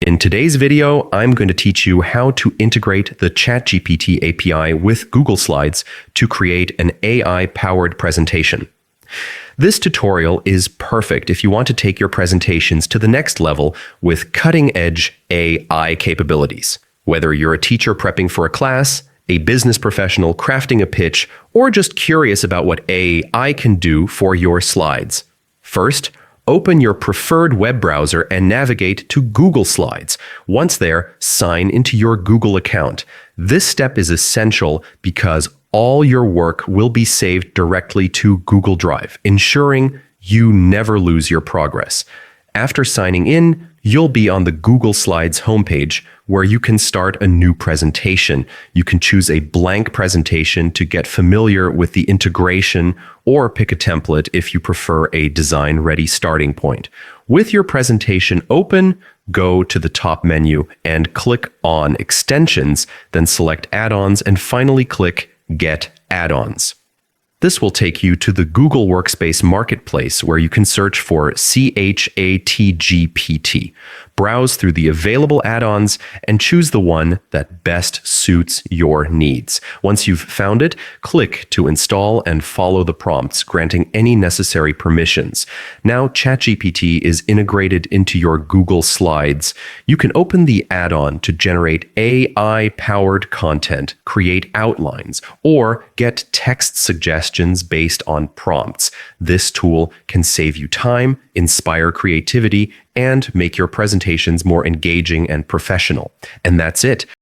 In today's video, I'm going to teach you how to integrate the ChatGPT API with Google Slides to create an AI-powered presentation. This tutorial is perfect if you want to take your presentations to the next level with cutting-edge AI capabilities. Whether you're a teacher prepping for a class, a business professional crafting a pitch, or just curious about what AI can do for your slides. First, open your preferred web browser and navigate to Google Slides. Once there, sign into your Google account. This step is essential because all your work will be saved directly to Google Drive, ensuring you never lose your progress. After signing in, you'll be on the Google Slides homepage where you can start a new presentation. You can choose a blank presentation to get familiar with the integration or pick a template if you prefer a design-ready starting point. With your presentation open, go to the top menu and click on Extensions, then select Add-ons and finally click Get Add-ons. This will take you to the Google Workspace Marketplace where you can search for ChatGPT. Browse through the available add-ons and choose the one that best suits your needs. Once you've found it, click to install and follow the prompts, granting any necessary permissions. Now ChatGPT is integrated into your Google Slides. You can open the add-on to generate AI-powered content, create outlines, or get text suggestions based on prompts. This tool can save you time, inspire creativity, and make your presentations more engaging and professional. And that's it.